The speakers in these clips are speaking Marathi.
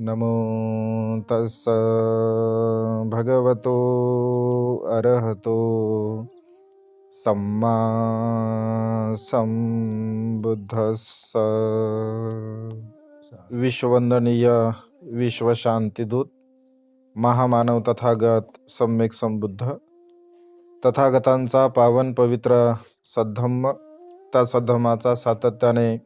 नमो तस्स भगवतो अरहतो सम्मा संबुद्धस्स। विश्ववंदनीय विश्वशांतिदूत महामानव तथागत सम्यक संबुद्ध तथागतांचा पावन पवित्र सद्धम्म, त्या सद्धम्माचा सातत्याने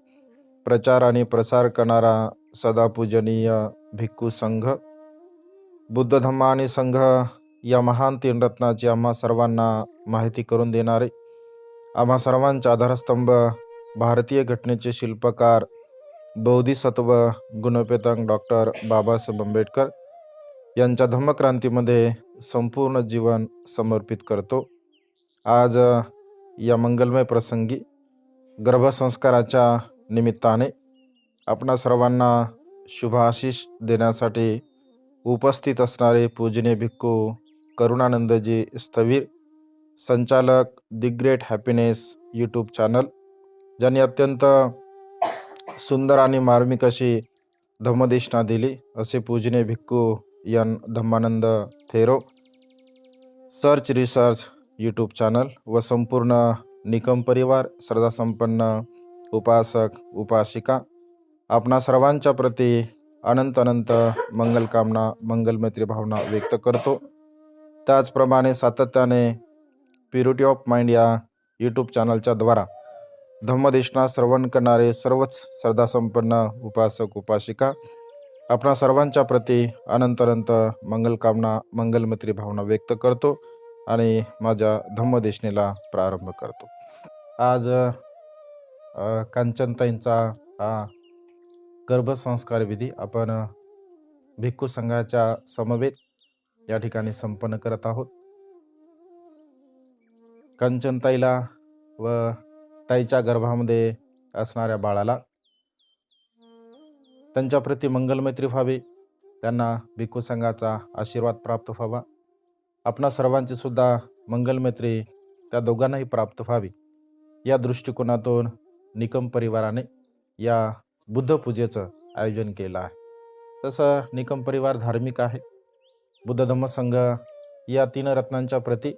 प्रचार आणि प्रसार करणारा सदा पूजनीय भिक्खू संघ, बुद्ध धम्म आणि संघ या महान तीन रत्नाची आम्हा सर्वांना माहिती करून देणारे, आम्हा सर्वांचा आधारस्तंभ, भारतीय घटनेचे शिल्पकार, बोधिसत्व गुणपेतंग डॉक्टर बाबासाहेब आंबेडकर यांच्या धम्मक्रांतीमध्ये संपूर्ण जीवन समर्पित करतो। आज या मंगलमय प्रसंगी गर्भसंस्काराच्या निमित्ताने आपणा सर्वांना शुभ आशीष देण्यासाठी उपस्थित असणारे पूजनीय भिक्खू करुणानंदजी स्थवीर, संचालक the great happiness YouTube channel, ज्यांनी अत्यंत सुंदर आणि मार्मिक अशी धम्मदेशना दिली, असे पूजनीय भिक्खू N Dhammanand Thero, search research YouTube channel व संपूर्ण निकम परिवार, श्रद्धासंपन्न उपासक उपासिका, आपणा सर्वांच्या प्रती अनंत अनंत मंगलकामना, मंगलमैत्री भावना व्यक्त करतो। त्याचप्रमाणे सातत्याने प्युरिटी ऑफ माइंड या यूट्यूब चॅनलच्या द्वारा धम्मदेशना श्रवण करणारे सर्वच श्रद्धासंपन्न उपासक उपासिका, आपणा सर्वांच्या प्रती अनंत अनंत मंगलकामना, मंगलमैत्री भावना व्यक्त करतो आणि माझ्या धम्मदेशनेला प्रारंभ करतो। आज कांचनताईंचा हा गर्भसंस्कार विधी आपण भिक्खू संघाच्या समवेत या ठिकाणी संपन्न करत आहोत। कांचनताईला व ताईच्या गर्भामध्ये असणाऱ्या बाळाला त्यांच्या प्रती मंगलमैत्री व्हावी, त्यांना भिक्खू संघाचा आशीर्वाद प्राप्त व्हावा, आपणा सर्वांची सुद्धा मंगलमैत्री त्या दोघांनाही प्राप्त व्हावी, या दृष्टिकोनातून निकम परिवाराने या बुद्ध पूजेचं आयोजन केलं आहे। तसं निकम परिवार धार्मिक आहे। बुद्ध धम्म संघ या तीन रत्नांच्या प्रती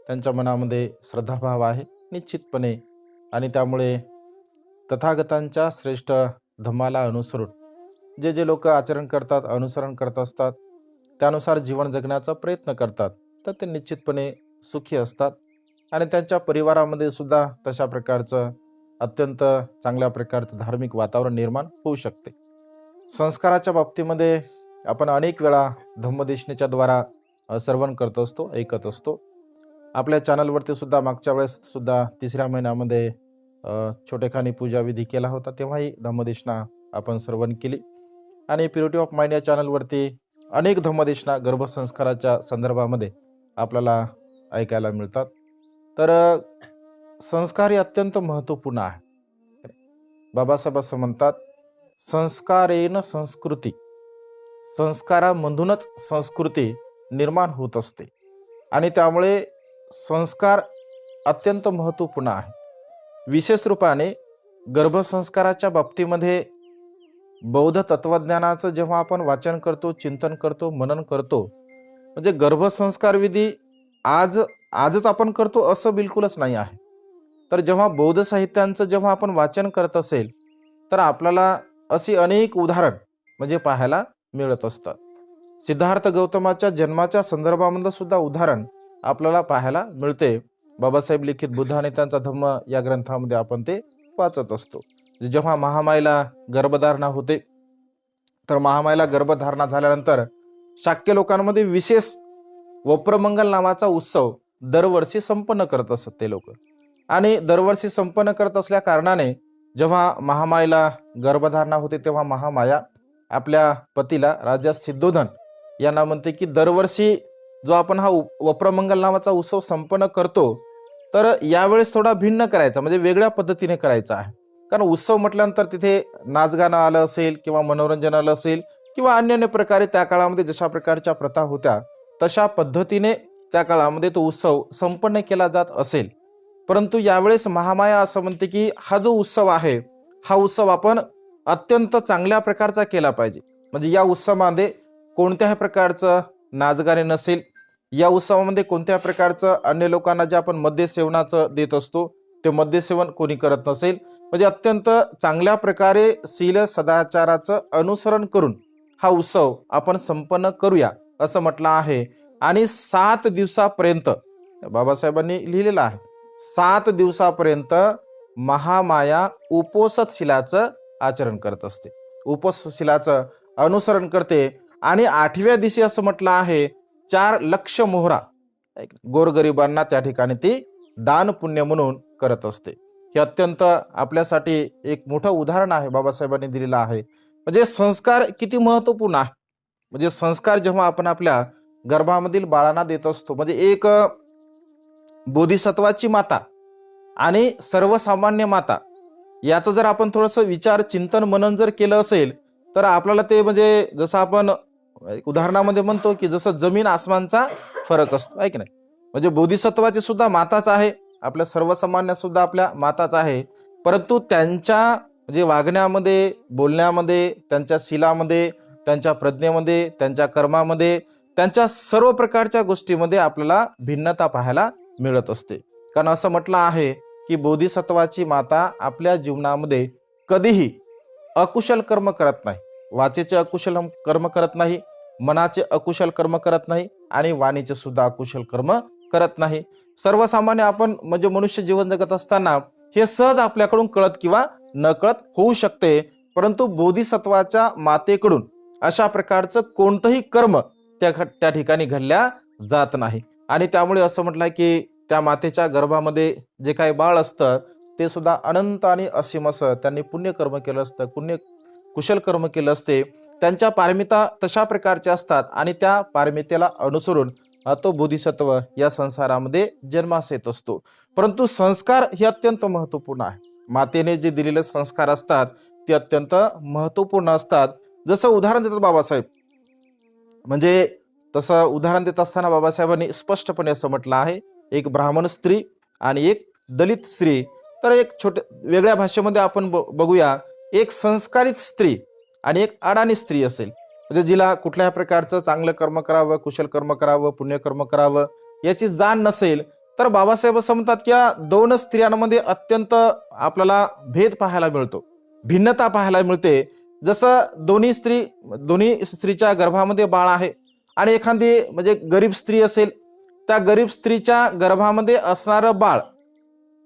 त्यांच्या मनामध्ये श्रद्धाभाव आहे निश्चितपणे, आणि त्यामुळे तथागतांच्या श्रेष्ठ धम्माला अनुसरून जे जे लोक आचरण करतात, अनुसरण करत असतात, त्यानुसार जीवन जगण्याचा प्रयत्न करतात, तर ते निश्चितपणे सुखी असतात आणि त्यांच्या परिवारामध्ये सुद्धा तशा प्रकारचं अत्यंत चांगल्या प्रकारचं धार्मिक वातावरण निर्माण होऊ शकते। संस्काराच्या बाबतीमध्ये आपण अनेक वेळा धम्मदेशनेच्या द्वारा श्रवण करत असतो, ऐकत असतो। आपल्या चॅनलवरती सुद्धा मागच्या वेळेस सुद्धा 3ऱ्या महिन्यामध्ये छोटेखानी पूजा विधी केला होता, तेव्हाही धम्मदेशना आपण श्रवण केली। आणि प्युरिटी ऑफ माइंड या चॅनलवरती अनेक धम्मदेशना गर्भसंस्काराच्या संदर्भामध्ये आपल्याला ऐकायला मिळतात। तर संस्कार हे अत्यंत महत्त्वपूर्ण आहे। बाबासाहेब असं म्हणतात, संस्कारेन संस्कृती, संस्कारामधूनच संस्कृती निर्माण होत असते आणि त्यामुळे संस्कार अत्यंत महत्त्वपूर्ण आहे। विशेष रूपाने गर्भसंस्काराच्या बाबतीमध्ये बौद्ध तत्वज्ञानाचं जेव्हा आपण वाचन करतो, चिंतन करतो, मनन करतो, म्हणजे गर्भसंस्कार विधी आजच आपण करतो असं बिलकुलच नाही आहे। तर जेव्हा बौद्ध साहित्यांचं जेव्हा आपण वाचन करत असेल, तर आपल्याला अशी अनेक उदाहरण म्हणजे पाहायला मिळत असतात। सिद्धार्थ गौतमाच्या जन्माच्या संदर्भामध्ये सुद्धा उदाहरण आपल्याला पाहायला मिळते। बाबासाहेब लिखित बुद्ध आणि त्यांचा धम्म या ग्रंथामध्ये आपण ते वाचत असतो। जेव्हा महामाईला गर्भधारणा होते, तर महामाईला गर्भधारणा झाल्यानंतर शाक्य लोकांमध्ये विशेष वप्रमंगल नावाचा उत्सव दरवर्षी संपन्न करत असत ते लोक, आणि दरवर्षी संपन्न करत असल्या कारणाने जेव्हा महामाईला गर्भधारणा होते, तेव्हा महामाया आपल्या पतीला राजा सिद्धोधन यांना म्हणते की दरवर्षी जो आपण हा वप्रमंगल नावाचा उत्सव संपन्न करतो, तर यावेळेस थोडा भिन्न करायचा, म्हणजे वेगळ्या पद्धतीने करायचा आहे। कारण उत्सव म्हटल्यानंतर तिथे नाचगाणं आलं असेल किंवा मनोरंजन आलं असेल किंवा अन्य प्रकारे त्या काळामध्ये जशा प्रकारच्या प्रथा होत्या तशा पद्धतीने त्या काळामध्ये तो उत्सव संपन्न केला जात असेल। परंतु यावेळेस महामाया असं म्हणते की हा जो उत्सव आहे, हा उत्सव आपण अत्यंत चांगल्या प्रकारचा केला पाहिजे, म्हणजे या उत्सवामध्ये कोणत्याही प्रकारचं नाचगाणे नसेल, या उत्सवामध्ये कोणत्याही प्रकारचं अन्य लोकांना जे आपण मद्य सेवनाचं देत असतो ते मद्य सेवन कोणी करत नसेल. म्हणजे अत्यंत चांगल्या प्रकारे शील सदाचाराचं अनुसरण करून हा उत्सव आपण संपन्न करूया असं म्हटलं आहे. आणि 7 दिवसापर्यंत बाबासाहेबांनी लिहिलेलं आहे, 7 दिवसापर्यंत महामाया उपोषशीलाचं आचरण करत असते, उपोषशीलाचं अनुसरण करते. आणि 8व्या दिवशी असं म्हटलं आहे 4 लक्ष मोहरा गोरगरिबांना त्या ठिकाणी ती दान पुण्य म्हणून करत असते. हे अत्यंत आपल्यासाठी एक मोठं उदाहरण आहे बाबासाहेबांनी दिलेलं आहे. म्हणजे संस्कार किती महत्वपूर्ण आहे. म्हणजे संस्कार जेव्हा आपण आपल्या गर्भामधील बाळांना देत असतो, म्हणजे एक बोधिसत्वाची माता आणि सर्वसामान्य माता याचं जर आपण थोडंसं विचार चिंतन मनन जर केलं असेल तर आपल्याला ते म्हणजे जसं आपण उदाहरणामध्ये म्हणतो की जसं जमीन आसमानचा फरक असतो, आहे की नाही. म्हणजे बोधिसत्वाची सुद्धा माताच आहे, आपल्या सर्वसामान्य सुद्धा आपल्या माताच आहे. परंतु त्यांच्या म्हणजे वागण्यामध्ये, बोलण्यामध्ये, त्यांच्या शीलामध्ये, त्यांच्या प्रज्ञेमध्ये, त्यांच्या कर्मामध्ये, त्यांच्या सर्व प्रकारच्या गोष्टीमध्ये आपल्याला भिन्नता पाहायला मिळत असते. कारण असं म्हटलं आहे की बोधिसत्वाची माता आपल्या जीवनामध्ये कधीही अकुशल कर्म करत नाही, वाचेचे अकुशल कर्म करत नाही, मनाचे अकुशल कर्म करत नाही आणि वाणीचे सुद्धा अकुशल कर्म करत नाही. सर्वसामान्य आपण म्हणजे मनुष्य जीवन जगत असताना हे सहज आपल्याकडून कळत किंवा न कळत होऊ शकते. परंतु बोधिसत्वाच्या मातेकडून अशा प्रकारचं कोणतंही कर्म त्या ठिकाणी घडल्या जात नाही. आणि त्यामुळे असं म्हटलंय की त्या मातेच्या गर्भामध्ये जे काही बाळ असतं ते सुद्धा अनंत आणि असीम असं त्यांनी पुण्यकर्म केलं असतं, कुशल कर्म केलं असते. त्यांच्या पारमिता तशा प्रकारच्या असतात आणि त्या पारमितेला अनुसरून तो बोधिसत्व या संसारामध्ये जन्मास येत असतो. परंतु संस्कार हे अत्यंत महत्वपूर्ण आहे. मातेने जे दिलेले संस्कार असतात ते अत्यंत महत्वपूर्ण असतात. जसं उदाहरण देतात बाबासाहेब, म्हणजे तसं उदाहरण देत असताना बाबासाहेबांनी स्पष्टपणे असं म्हटलं आहे, एक ब्राह्मण स्त्री आणि एक दलित स्त्री. तर एक वेगळ्या भाषेमध्ये आपण बघूया, एक संस्कारित स्त्री आणि एक अडाणी स्त्री असेल, म्हणजे जिला कुठल्याही प्रकारचं चांगलं कर्म करावं, कुशल कर्म करावं, पुण्यकर्म करावं याची जाण नसेल, तर बाबासाहेब असं म्हणतात की या दोन स्त्रियांमध्ये अत्यंत आपल्याला भेद पाहायला मिळतो, भिन्नता पाहायला मिळते. जसं दोन्ही स्त्रीच्या गर्भामध्ये बाळ आहे आणि एखादी म्हणजे गरीब स्त्री असेल, त्या गरीब स्त्रीच्या गर्भामध्ये असणारं बाळ,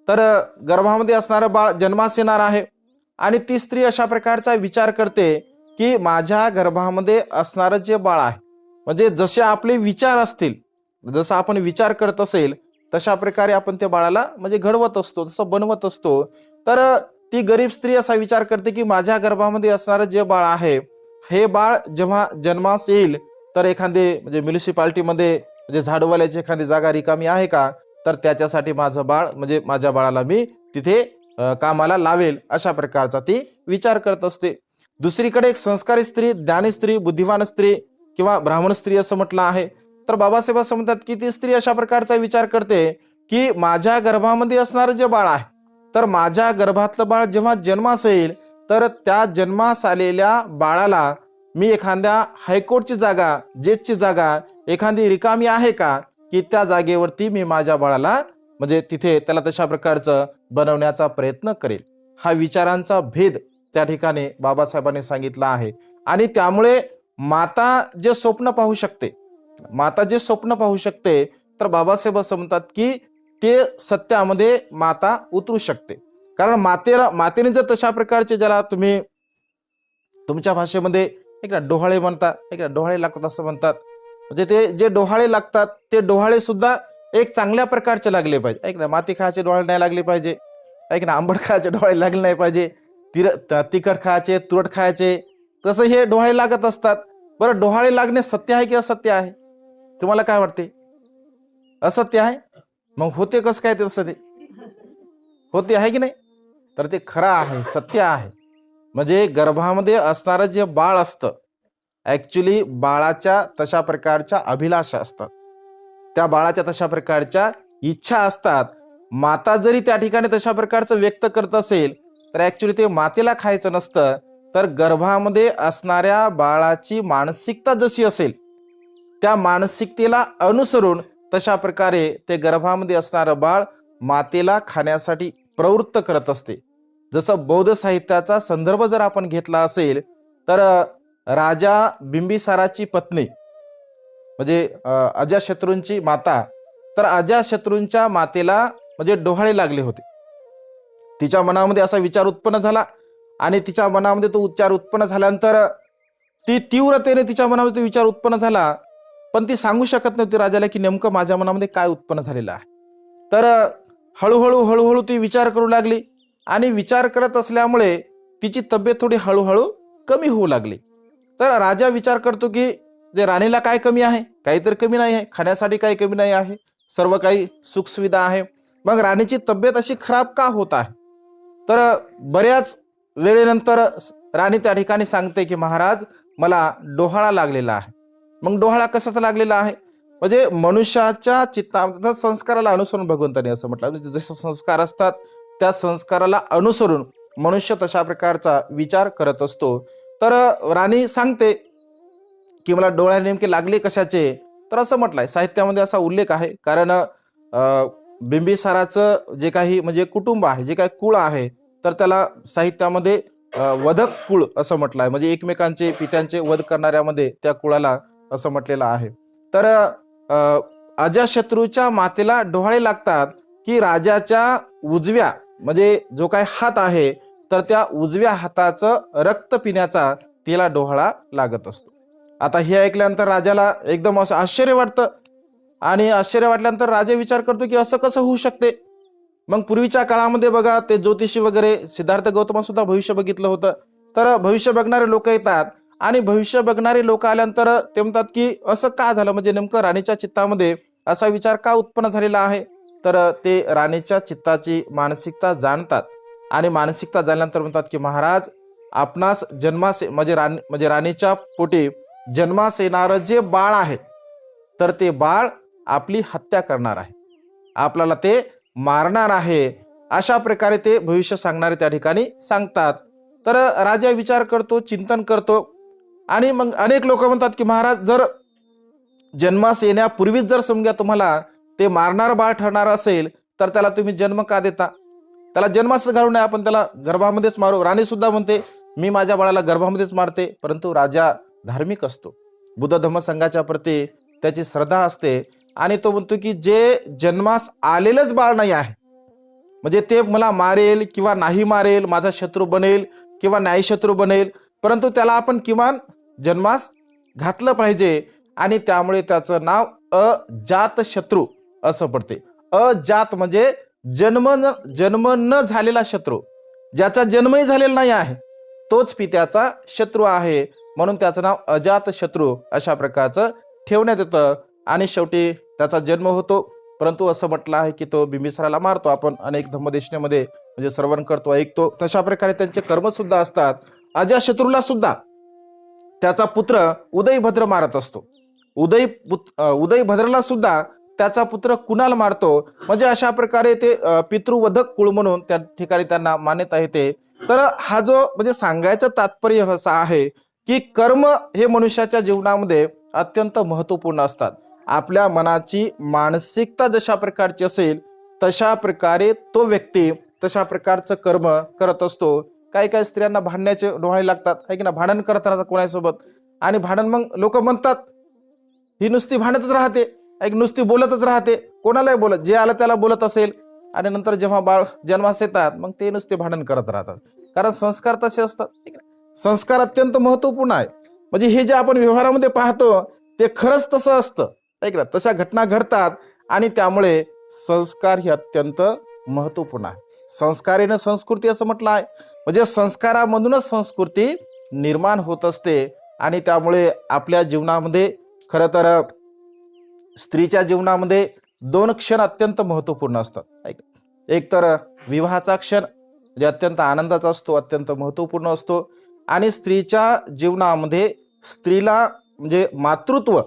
तर गर्भामध्ये असणारं बाळ जन्मास येणार आहे आणि ती स्त्री अशा प्रकारचा विचार करते की माझ्या गर्भामध्ये असणारं जे बाळ आहे, म्हणजे जसे आपले विचार असतील, जसं आपण विचार करत असेल तशा प्रकारे आपण त्या बाळाला म्हणजे घडवत असतो, तसं बनवत असतो. तर ती गरीब स्त्री असा विचार करते की माझ्या गर्भामध्ये असणारं जे बाळ आहे, हे बाळ जेव्हा जन्मास येईल तर एखादे म्हणजे म्युनिसिपाल्टीमध्ये म्हणजे झाडूवाल्याची एखादी जागा रिकामी आहे का, तर त्याच्यासाठी माझं बाळ म्हणजे माझ्या बाळाला मी तिथे कामाला लावेल, अशा प्रकारचा ती विचार करत असते. दुसरीकडे एक संस्कारी स्त्री, ज्ञानी स्त्री, बुद्धिमान स्त्री किंवा ब्राह्मण स्त्री असं म्हटलं आहे. तर बाबासाहेब असं म्हणतात की ती स्त्री अशा प्रकारचा विचार करते की माझ्या गर्भामध्ये असणारं जे बाळ आहे, तर माझ्या गर्भातलं बाळ जेव्हा जन्मास येईल तर त्या जन्मास आलेल्या बाळाला मी एखाद्या हायकोर्टची जागा, जजची जागा एखादी रिकामी आहे का, की त्या जागेवरती मी माझ्या बाळाला म्हणजे तिथे त्याला तशा प्रकारचं बनवण्याचा प्रयत्न करेल. हा विचारांचा भेद त्या ठिकाणी बाबासाहेबांनी सांगितला आहे. आणि त्यामुळे माता जे स्वप्न पाहू शकते, तर बाबासाहेब असं म्हणतात की ते सत्यामध्ये माता उतरू शकते. कारण मातेने जर तशा प्रकारचे, ज्याला तुम्ही तुमच्या भाषेमध्ये एक ना डोहाळे म्हणतात, एक ना डोहाळे लागतात असं म्हणतात, म्हणजे ते जे डोहाळे लागतात ते डोहाळे सुद्धा एक चांगल्या प्रकारचे लागले पाहिजे. ऐक ना, माती खायचे डोहाळे नाही लागले पाहिजे, ऐक ना, आंबट खायचे डोहाळे लागले नाही पाहिजे, तिखट खायचे, तुरट खायचे, तसं हे डोहाळे लागत असतात. बरं, डोहाळे लागणे सत्य आहे की असत्य आहे? तुम्हाला काय वाटते? असत्य आहे. मग होते कसं काय ते? तसं ते होते आहे की नाही? तर ते खरं आहे, सत्य आहे. म्हणजे गर्भामध्ये असणारं जे बाळ असतं, ऍक्च्युली बाळाच्या तशा प्रकारच्या अभिलाषा असतात, त्या बाळाच्या तशा प्रकारच्या इच्छा असतात. माता जरी त्या ठिकाणी तशा प्रकारचं व्यक्त करत असेल तर ऍक्च्युली ते मातेला खायचं नसतं, तर गर्भामध्ये असणाऱ्या बाळाची मानसिकता जशी असेल त्या मानसिकतेला अनुसरून तशा प्रकारे ते गर्भामध्ये असणारं बाळ मातेला खाण्यासाठी प्रवृत्त करत असते. जसं बौद्ध साहित्याचा संदर्भ जर आपण घेतला असेल तर राजा बिंबिसाराची पत्नी म्हणजे अजाशत्रूंची माता, तर अजाशत्रूंच्या मातेला म्हणजे डोहाळे लागले होते. तिच्या मनामध्ये असा विचार उत्पन्न झाला आणि तिच्या मनामध्ये तो विचार उत्पन्न झाल्यानंतर ती तीव्रतेने तिच्या मनामध्ये तो विचार उत्पन्न झाला, पण ती सांगू शकत नव्हती राजाला की नेमकं माझ्या मनामध्ये काय उत्पन्न झालेलं आहे. तर हळूहळू ती विचार करू लागली आणि विचार करत असल्यामुळे तिची तब्येत थोडी हळूहळू कमी होऊ लागली. तर राजा विचार करतो की जे राणीला काय कमी आहे, काहीतरी कमी नाही आहे, खाण्यासाठी काही कमी नाही आहे, सर्व काही सुखसुविधा आहे, मग राणीची तब्येत अशी खराब का होत आहे. तर बऱ्याच वेळेनंतर राणी त्या ठिकाणी सांगते की महाराज मला डोहाळा लागलेला आहे. मग डोहाळा कशाचा लागलेला आहे, म्हणजे मनुष्याच्या चित्तामध्ये संस्काराला अनुसरून भगवंताने असं म्हटलं, जसे संस्कार असतात त्या संस्काराला अनुसरून मनुष्य तशा प्रकारचा विचार करत असतो. तर राणी सांगते की मला डोळ्या नेमके लागले कशाचे, तर असं म्हटलंय साहित्यामध्ये असा उल्लेख आहे. कारण बिंबिसाराचं जे काही म्हणजे कुटुंब आहे, जे काही कुळ आहे, तर त्याला साहित्यामध्ये वधक कुळ असं म्हटलं आहे, म्हणजे एकमेकांचे पित्यांचे वध करणाऱ्यामध्ये त्या कुळाला असं म्हटलेलं आहे. तर अजाशत्रूच्या मातेला डोहाळे लागतात की राजाच्या उजव्या म्हणजे जो काही हात आहे तर त्या उजव्या हाताचं रक्त पिण्याचा तिला डोहाळा लागत असतो. आता हे ऐकल्यानंतर राजाला एकदम असं आश्चर्य वाटतं आणि आश्चर्य वाटल्यानंतर राजा विचार करतो की असं कसं होऊ शकते. मग पूर्वीच्या काळामध्ये बघा ते ज्योतिषी वगैरे सिद्धार्थ गौतम सुद्धा भविष्य बघितलं होतं. तर भविष्य बघणारे लोक येतात आणि भविष्य बघणारे लोक आल्यानंतर ते म्हणतात की असं का झालं, म्हणजे नेमकं राणीच्या चित्तामध्ये असा विचार का उत्पन्न झालेला आहे. तर ते राणीच्या चित्ताची मानसिकता जाणतात आणि मानसिकता जाणल्यानंतर म्हणतात की महाराज आपणास जन्मास म्हणजे राणीच्या पोटी जन्मास येणारं जे बाळ आहे तर ते बाळ आपली हत्या करणार आहे, आपल्याला ते मारणार आहे, अशा प्रकारे ते भविष्य सांगणारे त्या ठिकाणी सांगतात. तर राजा विचार करतो, चिंतन करतो आणि मग अनेक लोक म्हणतात की महाराज जर जन्मास येण्यापूर्वीच जर समजा तुम्हाला ते मारणार बाळ ठरणार असेल तर त्याला तुम्ही जन्म का देता, त्याला जन्मास घालू नये, आपण त्याला गर्भामध्येच मारू. राणी सुद्धा म्हणते मी माझ्या बाळाला गर्भामध्येच मारते, परंतु राजा धार्मिक असतो, बुद्ध धम्म संघाच्या प्रती त्याची श्रद्धा असते आणि तो म्हणतो की जे जन्मास आलेलंच बाळ नाही आहे, म्हणजे ते मला मारेल किंवा नाही मारेल, माझा शत्रू बनेल किंवा नाही शत्रू बनेल, परंतु त्याला आपण किमान जन्मास घातलं पाहिजे आणि त्यामुळे त्याचं नाव अजात शत्रू असं पडते. अजात म्हणजे जन्म न झालेला शत्रू, ज्याचा जन्मही झालेला नाही आहे तोच पित्याचा शत्रू आहे, म्हणून त्याचं नाव अजात शत्रू अशा प्रकारचं ठेवण्यात येतं. आणि शेवटी त्याचा जन्म होतो, परंतु असं म्हटलं आहे की तो बिंबिसाराला मारतो. आपण अनेक धम्मदेशनेमध्ये म्हणजे श्रवण करतो, ऐकतो, तशा प्रकारे त्यांचे कर्म सुद्धा असतात. अजातशत्रूला सुद्धा त्याचा पुत्र उदयभद्र मारत असतो, उदयभद्रला सुद्धा त्याचा पुत्र कुणाल मारतो. म्हणजे अशा प्रकारे ते पितृवधक कुळ म्हणून त्या ठिकाणी त्यांना मान्यता येते. तर हा जो म्हणजे सांगायचं तात्पर्य असं आहे की कर्म हे मनुष्याच्या जीवनामध्ये अत्यंत महत्वपूर्ण असतात. आपल्या मनाची मानसिकता जशा प्रकारची असेल तशा प्रकारे तो व्यक्ती तशा प्रकारचं कर्म करत असतो. काही काही स्त्रियांना भांडण्याचे डोहाळे लागतात, आहे की ना, भांडण करत राहतात कोणासोबत, आणि भांडण मग लोक म्हणतात ही नुसती भांडतच राहते, एक नुसती बोलतच राहते, कोणालाही बोलत, जे आलं त्याला बोलत असेल, आणि नंतर जेव्हा बाळ जन्मास येतात मग ते नुसते भांडण करत राहतात. कारण संस्कार तसे असतात. संस्कार अत्यंत महत्वपूर्ण आहे. म्हणजे हे जे आपण व्यवहारामध्ये पाहतो ते खरंच तसं असतं, ऐक ना, तशा घटना घडतात आणि त्यामुळे संस्कार हे अत्यंत महत्वपूर्ण आहे. संस्कारेनं संस्कृती असं म्हटलं आहे, म्हणजे संस्कारामधूनच संस्कृती निर्माण होत असते. आणि त्यामुळे आपल्या जीवनामध्ये खरं तर स्त्रीच्या जीवनामध्ये 2 क्षण अत्यंत महत्वपूर्ण असतात. एक तर विवाहाचा क्षण जे अत्यंत आनंदाचा असतो, अत्यंत महत्वपूर्ण असतो, आणि स्त्रीच्या जीवनामध्ये स्त्रीला म्हणजे मातृत्व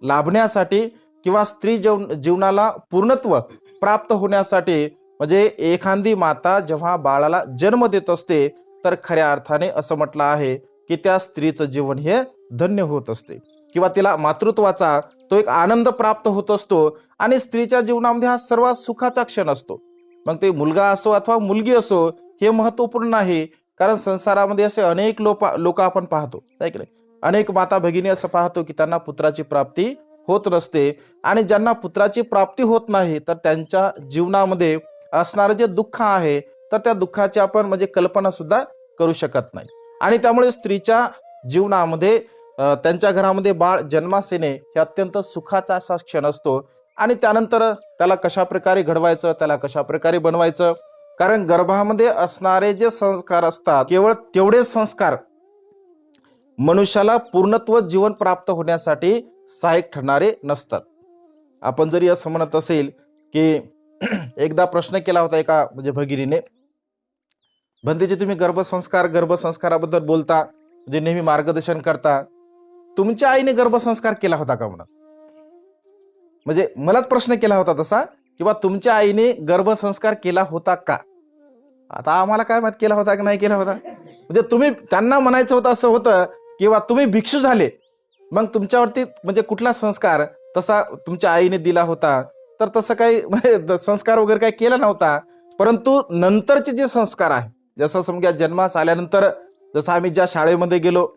लाभण्यासाठी किंवा स्त्री जीवनाला पूर्णत्व प्राप्त होण्यासाठी, म्हणजे एखादी माता जेव्हा बाळाला जन्म देत असते तर खऱ्या अर्थाने असं म्हटलं आहे की त्या स्त्रीचं जीवन हे धन्य होत असते, किंवा तिला मातृत्वाचा तो एक आनंद प्राप्त होत असतो. आणि स्त्रीच्या जीवनामध्ये हा सर्वात सुखाचा क्षण असतो. मग ते मुलगा असो अथवा मुलगी असो, हे महत्वपूर्ण नाही. कारण संसारामध्ये असे अनेक लोक आपण पाहतो, आहे की नाही. अनेक माता भगिनी असं पाहतो की त्यांना पुत्राची प्राप्ती होत नसते, आणि ज्यांना पुत्राची प्राप्ती होत नाही तर त्यांच्या जीवनामध्ये असणारं जे दुःख आहे, तर त्या दुःखाची आपण म्हणजे कल्पना सुद्धा करू शकत नाही. आणि त्यामुळे स्त्रीच्या जीवनामध्ये त्यांच्या घरामध्ये बाळ जन्मास येणे हे अत्यंत सुखाचा असा क्षण असतो. आणि त्यानंतर त्याला कशा प्रकारे घडवायचं, त्याला कशा प्रकारे बनवायचं, कारण गर्भामध्ये असणारे जे संस्कार असतात, केवळ तेवढे संस्कार मनुष्याला पूर्णत्व जीवन प्राप्त होण्यासाठी सहाय्यक ठरणारे नसतात. आपण जरी असं म्हणत असेल की एकदा प्रश्न केला होता एका म्हणजे भगिनीने, भंतेजी तुम्ही गर्भसंस्काराबद्दल बोलता, म्हणजे नेहमी मार्गदर्शन करता, तुमच्या आईने गर्भसंस्कार केला होता का म्हणत. म्हणजे मलाच प्रश्न केला होता तसा, किंवा तुमच्या आईने गर्भसंस्कार केला होता का. आता आम्हाला काय माहित केला होता की नाही केला होता. म्हणजे तुम्ही त्यांना म्हणायचं होतं असं होतं, किंवा तुम्ही भिक्षू झाले मग तुमच्यावरती म्हणजे कुठला संस्कार तसा तुमच्या आईने दिला होता, तर तसं काही म्हणजे संस्कार वगैरे काही केला नव्हता. परंतु नंतरचे जे संस्कार आहे, जसं समजा जन्मास आल्यानंतर, जसं आम्ही ज्या शाळेमध्ये गेलो,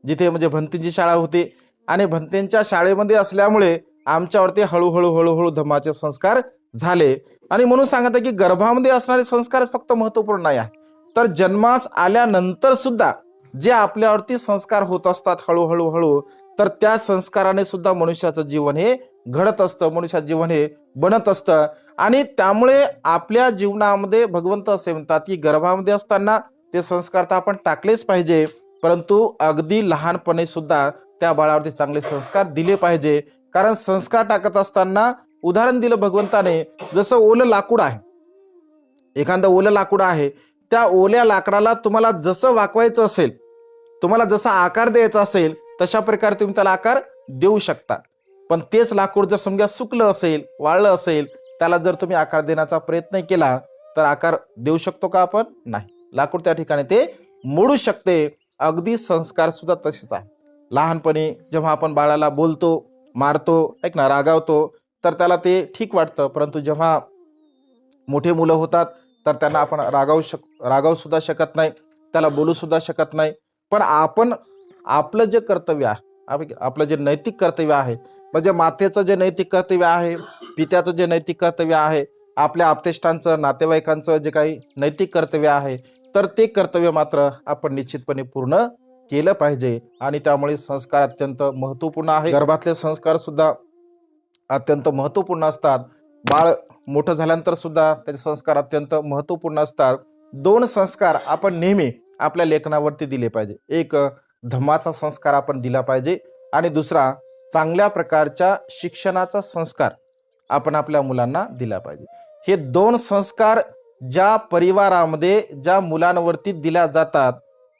जिथे म्हणजे भंतींची शाळा होती, आणि भंतेंच्या शाळेमध्ये असल्यामुळे आमच्यावरती हळूहळू हळूहळू धम्माचे संस्कार झाले. आणि म्हणून सांगत आहे की गर्भामध्ये असणारे संस्कार फक्त महत्वपूर्ण नाही आहे, तर जन्मास आल्यानंतर सुद्धा जे आपल्यावरती संस्कार होत असतात हळूहळू हळू, तर त्या संस्काराने सुद्धा मनुष्याचं जीवन हे घडत असतं, मनुष्याचं जीवन हे बनत असतं. आणि त्यामुळे आपल्या जीवनामध्ये भगवंत असे म्हणतात की गर्भामध्ये असताना ते संस्कार तर आपण टाकलेच पाहिजे, परंतु अगदी लहानपणी सुद्धा त्या बाळावरती चांगले संस्कार दिले पाहिजे. कारण संस्कार टाकत असताना उदाहरण दिलं भगवंताने, जसं ओलं लाकूड आहे, एखादं ओलं लाकूड आहे, त्या ओल्या लाकडाला तुम्हाला जसं वाकवायचं असेल, तुम्हाला जसा आकार द्यायचा असेल, तशा प्रकारे तुम्ही त्याला आकार देऊ शकता. पण तेच लाकूड जर समजा सुकलं असेल, वाळलं असेल, त्याला जर तुम्ही आकार देण्याचा प्रयत्न केला तर आकार देऊ शकतो का आपण. नाही, लाकूड त्या ठिकाणी ते मोडू शकते. अगदी संस्कार सुद्धा तसेच आहे. लहानपणी जेव्हा आपण बाळाला बोलतो, मारतो, ऐक ना, रागावतो, तर त्याला ते ठीक वाटतं. परंतु जेव्हा मोठे मुलं होतात तर त्यांना आपण रागावू सुद्धा शकत नाही, त्याला बोलू सुद्धा शकत नाही. पण आपण आपलं जे कर्तव्य आहे, आपलं जे नैतिक कर्तव्य आहे, म्हणजे मातेचं जे नैतिक कर्तव्य आहे, पित्याचं जे नैतिक कर्तव्य आहे, आपल्या आप्तेष्टांचं, नातेवाईकांचं जे काही नैतिक कर्तव्य आहे, तर ते कर्तव्य मात्र आपण निश्चितपणे पूर्ण केलं पाहिजे. आणि त्यामुळे संस्कार अत्यंत महत्वपूर्ण आहे. गर्भातले संस्कार सुद्धा अत्यंत महत्वपूर्ण असतात. बाळ मोठं झाल्यानंतर सुद्धा त्याचे संस्कार अत्यंत महत्वपूर्ण असतात. 2 संस्कार आपण नेहमी आपल्या लेखनावरती दिले पाहिजे. एक धम्माचा संस्कार आपण दिला पाहिजे, आणि दुसरा चांगल्या प्रकारच्या शिक्षणाचा संस्कार आपण आपल्या मुलांना दिला पाहिजे. हे 2 संस्कार ज्या परिवारामध्ये ज्या मुलांवरती दिल्या जातात,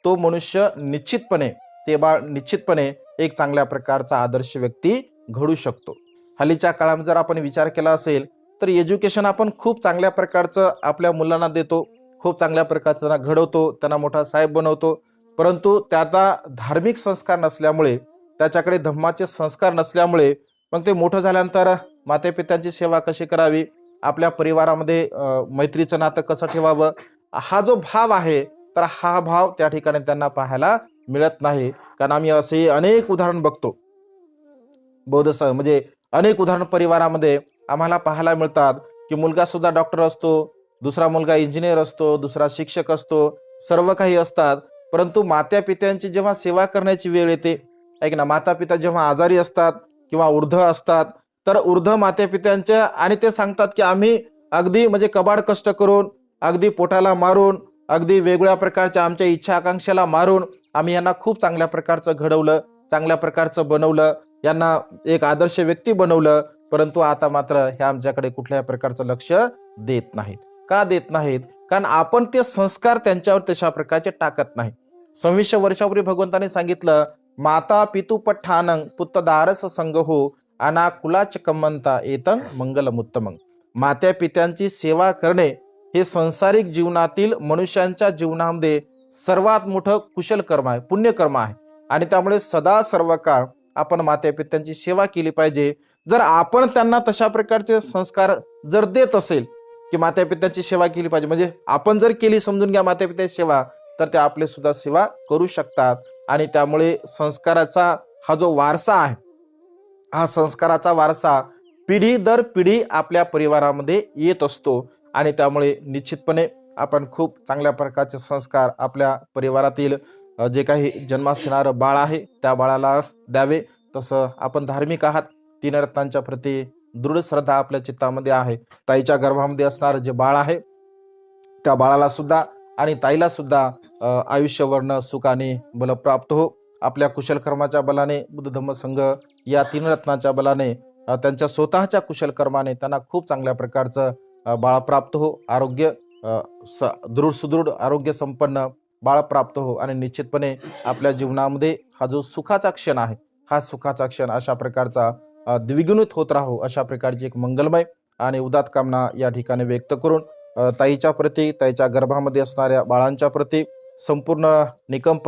तो मनुष्य निश्चितपणे, ते बाळ निश्चितपणे एक चांगल्या प्रकारचा आदर्श व्यक्ती घडू शकतो. हल्लीच्या काळामध्ये जर आपण विचार केला असेल तर एज्युकेशन आपण खूप चांगल्या प्रकारचं आपल्या मुलांना देतो, खूप चांगल्या प्रकारचं त्यांना घडवतो, त्यांना मोठा साहेब बनवतो. परंतु त्याचा धार्मिक संस्कार नसल्यामुळे, त्याच्याकडे धम्माचे संस्कार नसल्यामुळे, मग ते मोठं झाल्यानंतर मातेपित्यांची सेवा कशी करावी, आपल्या परिवारामध्ये मैत्रीचं नातं कसं ठेवावं, हा जो भाव आहे, तर हा भाव त्या ठिकाणी त्यांना पाहायला मिळत नाही. कारण आम्ही असे अनेक उदाहरण बघतो, म्हणजे अनेक उदाहरण परिवारामध्ये आम्हाला पाहायला मिळतात की मुलगा सुद्धा डॉक्टर असतो, दुसरा मुलगा इंजिनियर असतो, दुसरा शिक्षक असतो, सर्व काही असतात. परंतु माता पित्यांची जेव्हा सेवा करण्याची वेळ येते, ऐक ना, माता पिता जेव्हा आजारी असतात किंवा वृद्ध असतात, तर वृद्ध माता पित्यांच्या, आणि ते सांगतात की आम्ही अगदी म्हणजे कबाड कष्ट करून, अगदी पोटाला मारून, अगदी वेगवेगळ्या प्रकारच्या आमच्या इच्छा आकांक्षेला मारून आम्ही यांना खूप चांगल्या प्रकारचं घडवलं, चांगल्या प्रकारचं बनवलं, यांना एक आदर्श व्यक्ती बनवलं. परंतु आता मात्र हे आमच्याकडे कुठल्याही प्रकारचं लक्ष देत नाहीत. का देत नाहीत? कारण आपण ते संस्कार त्यांच्यावर तशा प्रकारचे टाकत नाही. 26 वर्षापूर्वी भगवंताने सांगितलं, माता पितु पठ्ठानं पुत्तदारस संगहो अनाकुलाच कम्मंता एतं मंगलमुत्तमं. मात्या पित्यांची सेवा करणे हे संसारिक जीवनातील मनुष्यांच्या जीवनामध्ये सर्वात मोठं कुशल कर्म आहे, पुण्यकर्म आहे. आणि त्यामुळे सदा सर्व काळ आपण मातेपित्यांची सेवा केली पाहिजे. जर आपण त्यांना तशा प्रकारचे संस्कार जर देत असेल की मातेपित्यांची सेवा केली पाहिजे, म्हणजे आपण जर केली समजून घ्या मातेपित्याची सेवा, तर ते आपले सुद्धा सेवा करू शकतात. आणि त्यामुळे संस्काराचा हा जो वारसा आहे, हा संस्काराचा वारसा पिढी दर पिढी आपल्या परिवारामध्ये येत असतो. आणि त्यामुळे निश्चितपणे आपण खूप चांगल्या प्रकारचे संस्कार आपल्या परिवारातील जे काही जन्मास येणारं बाळ आहे त्या बाळाला द्यावे. तसं आपण धार्मिक आहात, तीन रत्नांच्या प्रती दृढ श्रद्धा आपल्या चित्तामध्ये आहे. ताईच्या गर्भामध्ये असणारं जे बाळ आहे त्या बाळाला सुद्धा आणि ताईला सुद्धा आयुष्यवर्ण सुखाने बल प्राप्त हो. आपल्या कुशल कर्माच्या बलाने, बुद्ध धम्म संघ या तीन रत्नाच्या बलाने, त्यांच्या स्वतःच्या कुशल कर्माने त्यांना खूप चांगल्या प्रकारचं बाळ प्राप्त हो. आरोग्य दृढ सुदृढ आरोग्य संपन्न बाळ प्राप्त हो. आणि निश्चितपणे आपल्या जीवनामध्ये हा जो सुखाचा क्षण आहे, हा सुखाचा क्षण अशा प्रकारचा द्विगुणित होत राहो, अशा प्रकारची एक मंगलमय आणि उदात कामना या ठिकाणी व्यक्त करून ताईच्या प्रती, ताईच्या गर्भामध्ये असणाऱ्या बाळांच्या प्रती, संपूर्ण निकम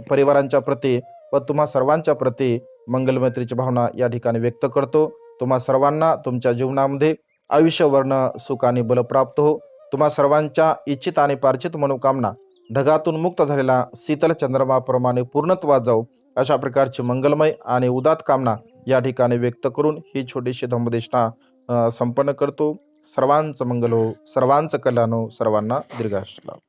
परिवारांच्या प्रती व तुम्हा सर्वांच्या प्रती मंगलमैत्रीची भावना या ठिकाणी व्यक्त करतो. तुम्हा सर्वांना तुमच्या जीवनामध्ये आयुष्यवर्ण सुख आणि बल प्राप्त हो. तुम्हा सर्वांच्या इच्छित आणि पार्चित मनोकामना ढगातून मुक्त झालेला शीतल चंद्रमाप्रमाणे पूर्णत्वात जाऊ, अशा प्रकारची मंगलमय आणि उदात कामना या ठिकाणी व्यक्त करून ही छोटीशी धम्मदेशना संपन्न करतो. सर्वांचं मंगल हो, सर्वांचं कल्याण हो, सर्वांना दीर्घायुष्य लाभो.